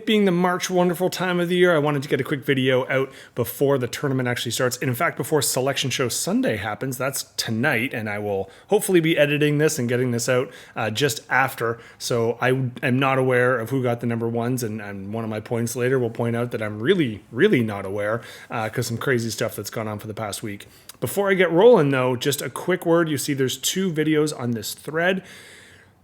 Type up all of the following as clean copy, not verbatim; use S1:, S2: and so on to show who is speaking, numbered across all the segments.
S1: being the March wonderful time of the year, I wanted to get a quick video out before the tournament actually starts. And in fact, before Selection Show Sunday happens, that's tonight, and I will hopefully be editing this and getting this out just after. So I am not aware of who got the number ones, and one of my points later will point out that I'm really, really not aware because some crazy stuff that's gone on for the past week. Before I get rolling, though, just a quick word. You see there's 2 videos on this thread.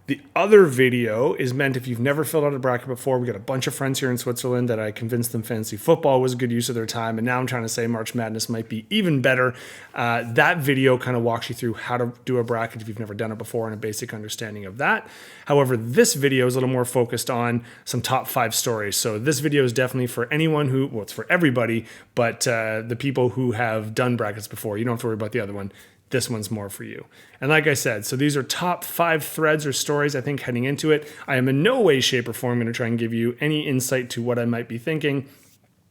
S1: The other video is meant if you've never filled out a bracket before. We got a bunch of friends here in Switzerland that I convinced them fantasy football was a good use of their time, and now I'm trying to say March Madness might be even better. That video kind of walks you through how to do a bracket if you've never done it before and a basic understanding of that. However, this video is a little more focused on some top 5 stories. So this video is definitely for anyone who, well, it's for everybody, but the people who have done brackets before. You don't have to worry about the other one. This one's more for you. And like I said, so these are top 5 threads or stories I think heading into it. I am in no way, shape, or form going to try and give you any insight to what I might be thinking.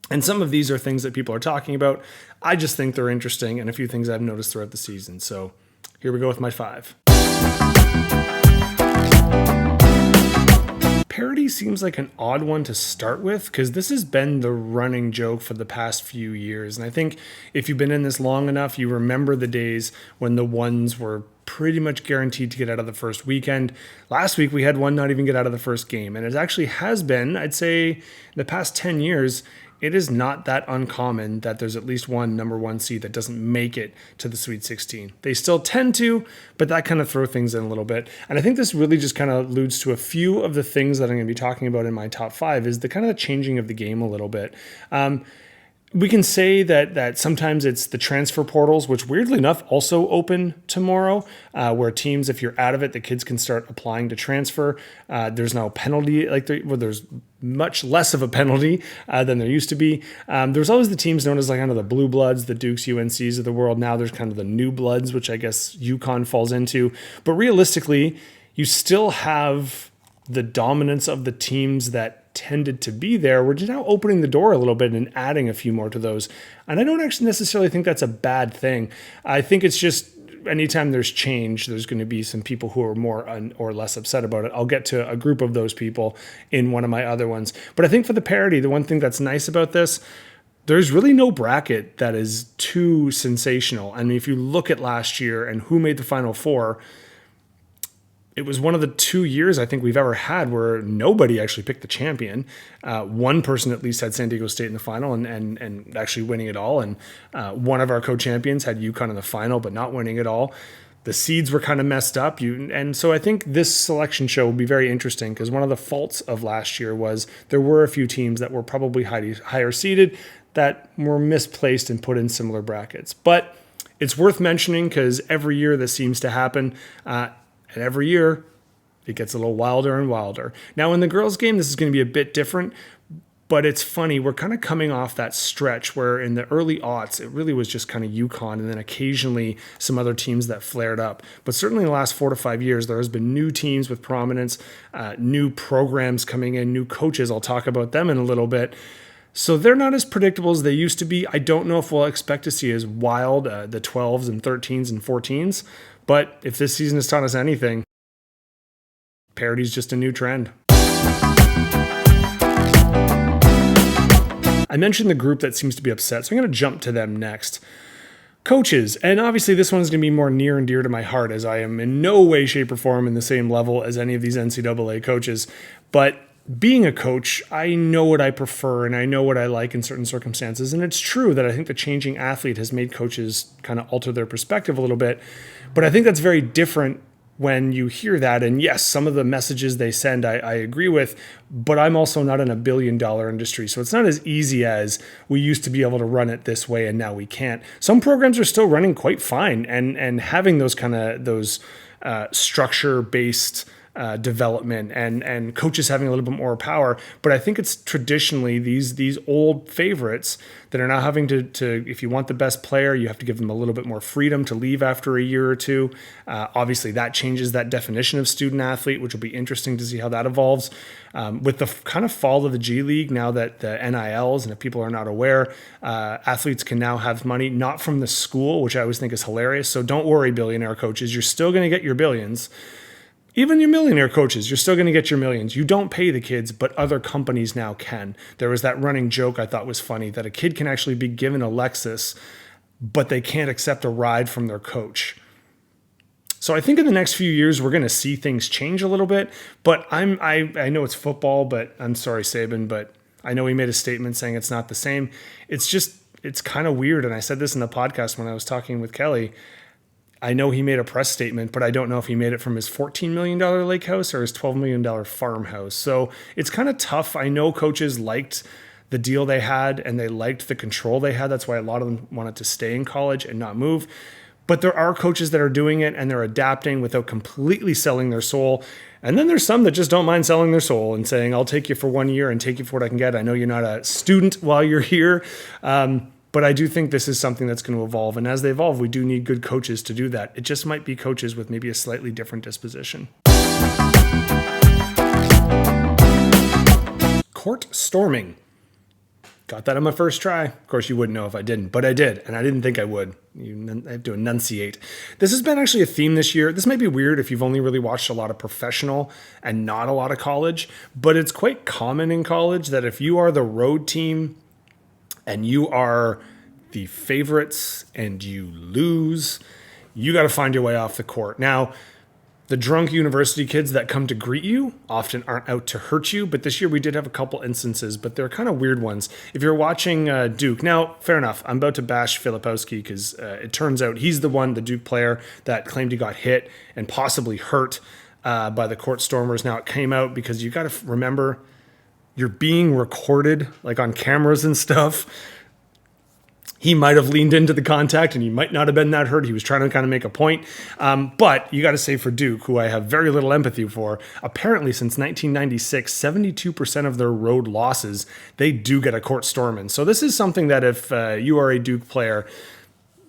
S1: And some of these are things that people are talking about. I just think they're interesting and a few things I've noticed throughout the season. So here we go with my 5. Parity seems like an odd one to start with because this has been the running joke for the past few years. And I think if you've been in this long enough, you remember the days when the ones were pretty much guaranteed to get out of the first weekend. Last week, we had one not even get out of the first game. And it actually has been, I'd say, in the past 10 years, it is not that uncommon that there's at least one number 1 seed that doesn't make it to the Sweet 16. They still tend to, but that kind of throw things in a little bit. And I think this really just kind of alludes to a few of the things that I'm going to be talking about in my top 5 is the kind of the changing of the game a little bit. We can say that sometimes it's the transfer portals, which weirdly enough also open tomorrow, where teams, if you're out of it, the kids can start applying to transfer. There's no penalty, there's much less of a penalty than there used to be. There's always the teams known as like kind of the blue bloods, the Dukes, UNCs of the world. Now there's kind of the new bloods, which I guess UConn falls into. But realistically, you still have the dominance of the teams that tended to be there. We're just now opening the door a little bit and adding a few more to those. And I don't actually necessarily think that's a bad thing. I think it's just anytime there's change, there's going to be some people who are more or less upset about it. I'll get to a group of those people in one of my other ones. But I think for the parity, the one thing that's nice about this, there's really no bracket that is too sensational. I mean, if you look at last year and who made the Final Four, it was one of the 2 years I think we've ever had where nobody actually picked the champion. One person at least had San Diego State in the final and actually winning it all. And one of our co-champions had UConn in the final, but not winning it all. The seeds were kind of messed up. And so I think this selection show will be very interesting because one of the faults of last year was there were a few teams that were probably higher seeded that were misplaced and put in similar brackets. But it's worth mentioning because every year this seems to happen. And every year, it gets a little wilder and wilder. Now, in the girls' game, this is going to be a bit different, but it's funny. We're kind of coming off that stretch where in the early aughts, it really was just kind of UConn and then occasionally some other teams that flared up. But certainly in the last 4 to 5 years, there has been new teams with prominence, new programs coming in, new coaches. I'll talk about them in a little bit. So they're not as predictable as they used to be. I don't know if we'll expect to see as wild the 12s and 13s and 14s. But if this season has taught us anything, parity is just a new trend. I mentioned the group that seems to be upset, so I'm going to jump to them next. Coaches, and obviously this one's going to be more near and dear to my heart as I am in no way, shape, or form in the same level as any of these NCAA coaches. But being a coach, I know what I prefer and I know what I like in certain circumstances. And it's true that I think the changing athlete has made coaches kind of alter their perspective a little bit. But I think that's very different when you hear that. And yes, some of the messages they send, I agree with, but I'm also not in a billion-dollar industry. So it's not as easy as we used to be able to run it this way and now we can't. Some programs are still running quite fine and having those kind of structure-based development and coaches having a little bit more power. But I think it's traditionally these old favorites that are now having to if you want the best player, you have to give them a little bit more freedom to leave after a year or two. Obviously, that changes that definition of student athlete, which will be interesting to see how that evolves. With the kind of fall of the G League, now that the NILs, and if people are not aware, athletes can now have money, not from the school, which I always think is hilarious. So don't worry, billionaire coaches, you're still going to get your billions. Even your millionaire coaches, you're still going to get your millions. You don't pay the kids, but other companies now can. There was that running joke I thought was funny that a kid can actually be given a Lexus, but they can't accept a ride from their coach. So I think in the next few years, we're going to see things change a little bit, but I know it's football, but I'm sorry, Saban, but I know he made a statement saying it's not the same. It's kind of weird. And I said this in the podcast when I was talking with Kelly. I know he made a press statement, but I don't know if he made it from his $14 million lake house or his $12 million farmhouse. So it's kind of tough. I know coaches liked the deal they had and they liked the control they had. That's why a lot of them wanted to stay in college and not move. But there are coaches that are doing it and they're adapting without completely selling their soul. And then there's some that just don't mind selling their soul and saying, I'll take you for 1 year and take you for what I can get. I know you're not a student while you're here. But I do think this is something that's going to evolve. And as they evolve, we do need good coaches to do that. It just might be coaches with maybe a slightly different disposition. Court storming. Got that on my first try. Of course, you wouldn't know if I didn't, but I did, and I didn't think I would. I have to enunciate. This has been actually a theme this year. This might be weird if you've only really watched a lot of professional and not a lot of college, but it's quite common in college that if you are the road team and you are the favorites and you lose, you got to find your way off the court. Now, the drunk university kids that come to greet you often aren't out to hurt you, but this year we did have a couple instances, but they're kind of weird ones. If you're watching Duke, now, fair enough, I'm about to bash Filipowski because it turns out he's the Duke player that claimed he got hit and possibly hurt by the court stormers. Now, it came out because you got to remember, you're being recorded, like on cameras and stuff. He might have leaned into the contact and he might not have been that hurt. He was trying to kind of make a point. But you got to say for Duke, who I have very little empathy for, apparently since 1996, 72% of their road losses, they do get a court storm in. So this is something that if you are a Duke player,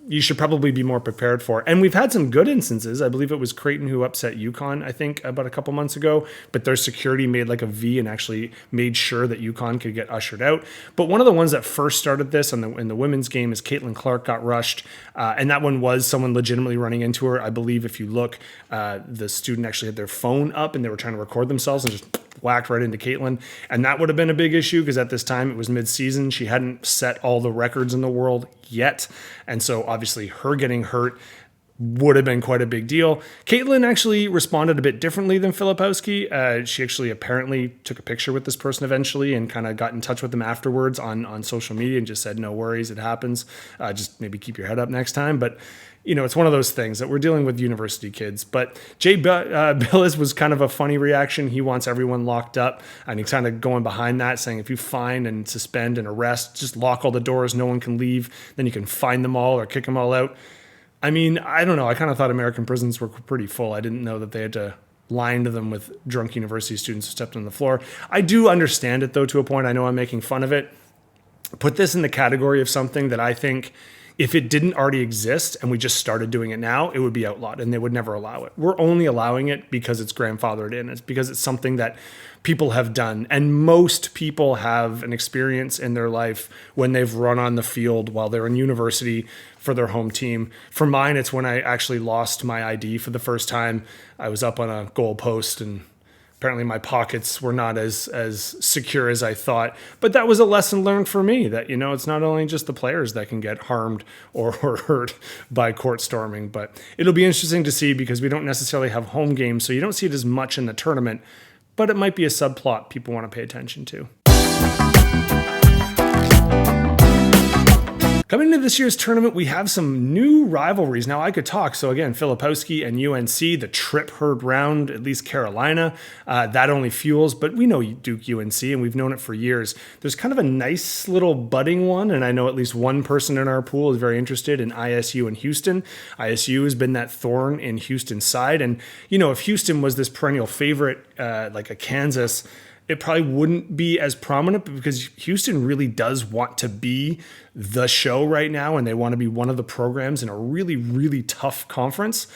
S1: you should probably be more prepared for. And we've had some good instances. I believe it was Creighton who upset UConn, I think, about a couple months ago. But their security made like a V and actually made sure that UConn could get ushered out. But one of the ones that first started this in the women's game is Caitlin Clark got rushed. And that one was someone legitimately running into her. I believe if you look, the student actually had their phone up and they were trying to record themselves and just whacked right into Caitlin. And that would have been a big issue because at this time it was mid-season. She hadn't set all the records in the world yet. And so obviously her getting hurt would have been quite a big deal. Caitlin actually responded a bit differently than Filipowski. She actually apparently took a picture with this person eventually and kind of got in touch with them afterwards on social media and just said, no worries, it happens. Just maybe keep your head up next time. But it's one of those things that we're dealing with university kids. But Jay Billis was kind of a funny reaction. He wants everyone locked up, and he's kind of going behind that, saying if you fine and suspend and arrest, just lock all the doors, no one can leave, then you can fine them all or kick them all out. I mean, I don't know. I kind of thought American prisons were pretty full. I didn't know that they had to line them with drunk university students who stepped on the floor. I do understand it, though, to a point. I know I'm making fun of it. Put this in the category of something that I think if it didn't already exist and we just started doing it now, it would be outlawed and they would never allow it. We're only allowing it because it's grandfathered in. It's because it's something that people have done. And most people have an experience in their life when they've run on the field while they're in university for their home team. For mine, it's when I actually lost my ID for the first time. I was up on a goal post and apparently my pockets were not as secure as I thought. But that was a lesson learned for me that, it's not only just the players that can get harmed or hurt by court storming. But it'll be interesting to see because we don't necessarily have home games, so you don't see it as much in the tournament. But it might be a subplot people want to pay attention to. Coming into this year's tournament, we have some new rivalries. Now, I could talk. So again, Filipowski and UNC, the trip heard round, at least Carolina. That only fuels, but we know Duke UNC, and we've known it for years. There's kind of a nice little budding one, and I know at least one person in our pool is very interested in ISU and Houston. ISU has been that thorn in Houston's side, and if Houston was this perennial favorite, like a Kansas, it probably wouldn't be as prominent because Houston really does want to be the show right now and they want to be one of the programs in a really, really tough conference.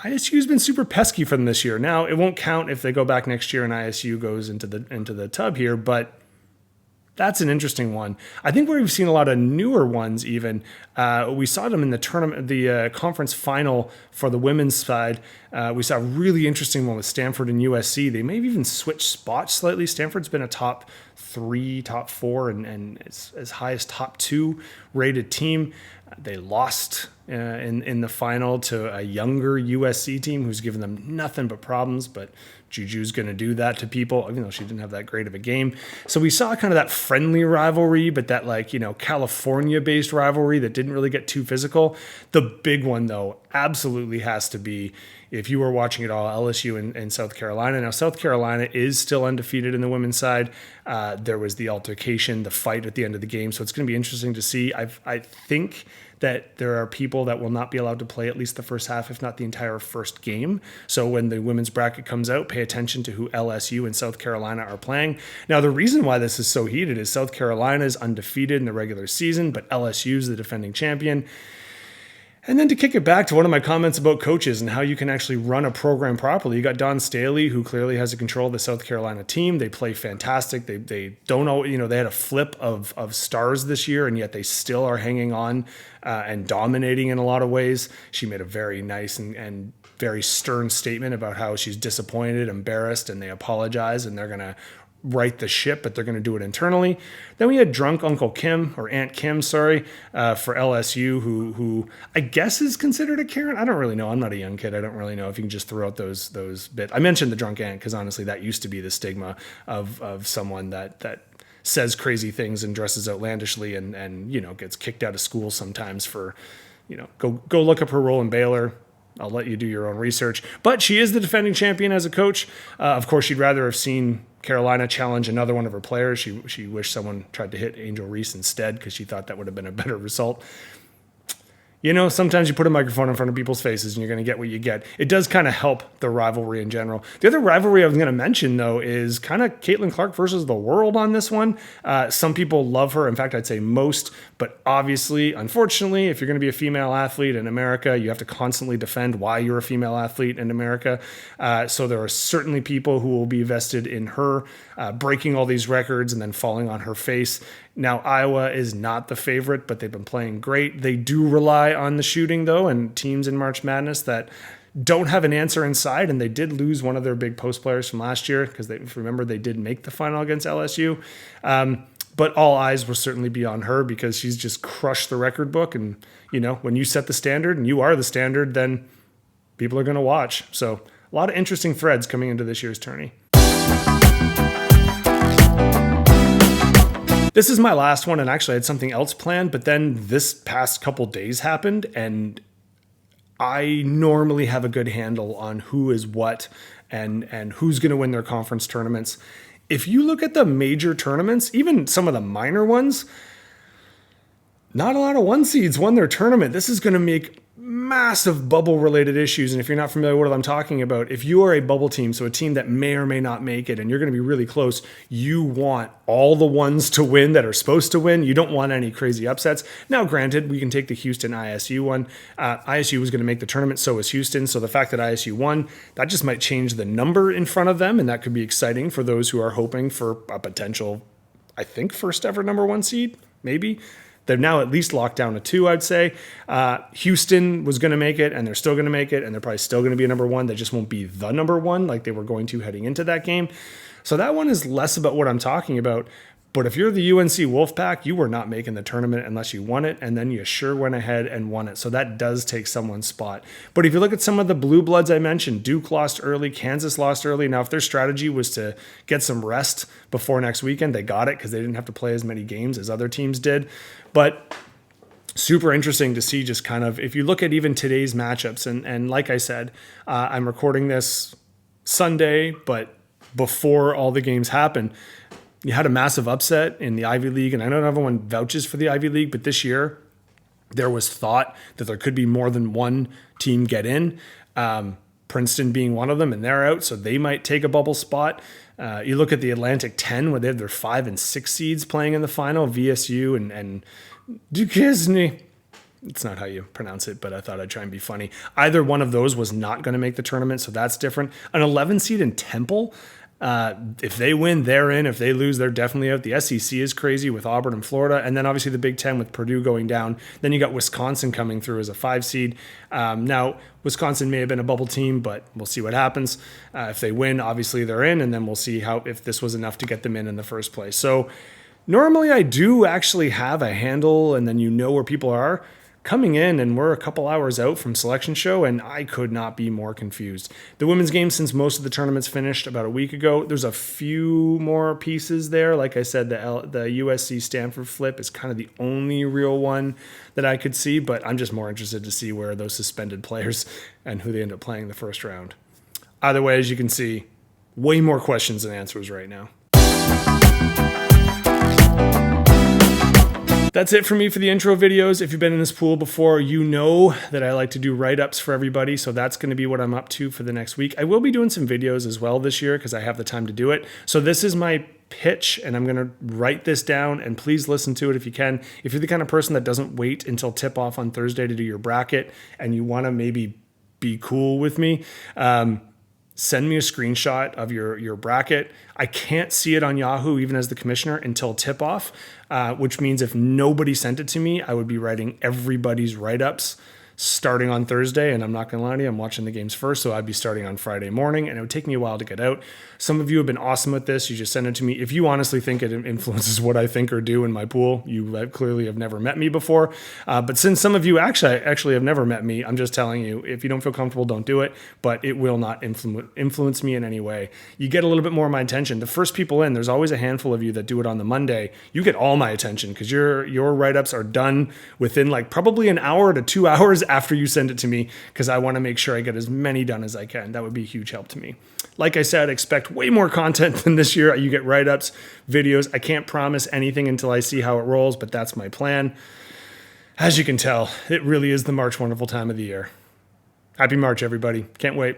S1: ISU's been super pesky for them this year. Now, it won't count if they go back next year and ISU goes into the tub here, but That's an interesting one. I think where we've seen a lot of newer ones, even we saw them in the tournament, the conference final for the women's side. We saw a really interesting one with Stanford and USC. They may have even switched spots slightly. Stanford's been a top 3, top 4, and as high as top 2 rated team. They lost in the final to a younger USC team who's given them nothing but problems, but Juju's going to do that to people, even though she didn't have that great of a game. So we saw kind of that friendly rivalry, but that California-based rivalry that didn't really get too physical. The big one, though, absolutely has to be, if you were watching it all, LSU and South Carolina. Now, South Carolina is still undefeated in the women's side. There was the altercation, the fight at the end of the game. So it's going to be interesting to see. I think that there are people that will not be allowed to play at least the first half, if not the entire first game. So when the women's bracket comes out, pay attention to who LSU and South Carolina are playing. Now, the reason why this is so heated is South Carolina is undefeated in the regular season, but LSU is the defending champion. And then to kick it back to one of my comments about coaches and how you can actually run a program properly, you got Don Staley, who clearly has a control of the South Carolina team. They play fantastic. They don't know, they had a flip of stars this year, and yet they still are hanging on and dominating in a lot of ways. She made a very nice and very stern statement about how she's disappointed, embarrassed, and they apologize, and they're going to right the ship, but they're going to do it internally. Then we had drunk Uncle Kim, or Aunt Kim, for LSU, who I guess is considered a Karen. I don't really know. I'm not a young kid. I don't really know if you can just throw out those bits. I mentioned the drunk aunt because honestly, that used to be the stigma of someone that says crazy things and dresses outlandishly and gets kicked out of school sometimes for, go look up her role in Baylor. I'll let you do your own research. But she is the defending champion as a coach. Of course, she'd rather have seen Carolina challenge another one of her players. She wished someone tried to hit Angel Reese instead because she thought that would have been a better result. Sometimes you put a microphone in front of people's faces and you're going to get what you get. It does kind of help the rivalry in general. The other rivalry I was going to mention, though, is kind of Caitlin Clark versus the world on this one. Some people love her. In fact, I'd say most. But obviously, unfortunately, if you're going to be a female athlete in America, you have to constantly defend why you're a female athlete in America. So there are certainly people who will be vested in her breaking all these records and then falling on her face. Now, Iowa is not the favorite, but they've been playing great. They do rely on the shooting, though, and teams in March Madness that don't have an answer inside, and they did lose one of their big post players from last year because, if you remember, they did make the final against LSU. But all eyes will certainly be on her because she's just crushed the record book. And, when you set the standard and you are the standard, then people are going to watch. So a lot of interesting threads coming into this year's tourney. This is my last one, and actually I had something else planned, but then this past couple days happened, and I normally have a good handle on who is what and who's going to win their conference tournaments. If you look at the major tournaments, even some of the minor ones, not a lot of one seeds won their tournament. This is going to make massive bubble related issues. And if you're not familiar with what I'm talking about, if you are a bubble team, so a team that may or may not make it, and you're going to be really close, you want all the ones to win that are supposed to win. You don't want any crazy upsets. Now, granted, we can take the Houston ISU one. ISU was going to make the tournament, so was Houston. So the fact that ISU won, that just might change the number in front of them. And that could be exciting for those who are hoping for a potential, I think, first ever number 1 seed, maybe. They're now at least locked down to 2, I'd say. Houston was going to make it, and they're still going to make it, and they're probably still going to be a number 1. They just won't be the number 1 like they were going to heading into that game. So that one is less about what I'm talking about. But if you're the UNC Wolfpack, you were not making the tournament unless you won it, and then you sure went ahead and won it. So that does take someone's spot. But if you look at some of the blue bloods I mentioned, Duke lost early, Kansas lost early. Now, if their strategy was to get some rest before next weekend, they got it because they didn't have to play as many games as other teams did. But super interesting to see just kind of, if you look at even today's matchups, and like I said, I'm recording this Sunday, but before all the games happen, you had a massive upset in the Ivy League, and I know everyone vouches for the Ivy League, but this year there was thought that there could be more than one team get in, Princeton being one of them, and they're out, so they might take a bubble spot. You look at the Atlantic 10, where they have their 5 and 6 seeds playing in the final, VSU and Duquesne. It's not how you pronounce it, but I thought I'd try and be funny. Either one of those was not going to make the tournament, so that's different. An 11 seed in Temple, If they win, they're in. If they lose, they're definitely out. The SEC is crazy with Auburn and Florida. And then obviously the Big Ten with Purdue going down. Then you got Wisconsin coming through as a 5 seed. Now, Wisconsin may have been a bubble team, but we'll see what happens. If they win, obviously they're in. And then we'll see if this was enough to get them in the first place. So normally I do actually have a handle, and then you know where people are coming in, and we're a couple hours out from selection show, and I could not be more confused. The women's game, since most of the tournaments finished about a week ago, there's a few more pieces there. Like I said, the USC Stanford flip is kind of the only real one that I could see, but I'm just more interested to see where those suspended players and who they end up playing in the first round. Either way, as you can see, way more questions than answers right now. That's it for me for the intro videos. If you've been in this pool before, you know that I like to do write-ups for everybody, so that's going to be what I'm up to for the next week. I will be doing some videos as well this year because I have the time to do it. So this is my pitch, and I'm going to write this down, and please listen to it if you can. If you're the kind of person that doesn't wait until tip-off on Thursday to do your bracket and you want to maybe be cool with me, send me a screenshot of your bracket. I can't see it on Yahoo, even as the commissioner, until tip-off, which means if nobody sent it to me, I would be writing everybody's write-ups starting on Thursday, and I'm not going to lie to you, I'm watching the games first, so I'd be starting on Friday morning, and it would take me a while to get out. Some of you have been awesome with this. You just send it to me. If you honestly think it influences what I think or do in my pool, you clearly have never met me before. But since some of you actually have never met me, I'm just telling you, if you don't feel comfortable, don't do it, but it will not influence me in any way. You get a little bit more of my attention. The first people in, there's always a handful of you that do it on the Monday. You get all my attention because your write-ups are done within like probably an hour to 2 hours after you send it to me, because I want to make sure I get as many done as I can. That would be a huge help to me. Like I said, expect way more content than this year. You get write-ups, videos. I can't promise anything until I see how it rolls, but that's my plan. As you can tell, it really is the March wonderful time of the year. Happy March, everybody. Can't wait.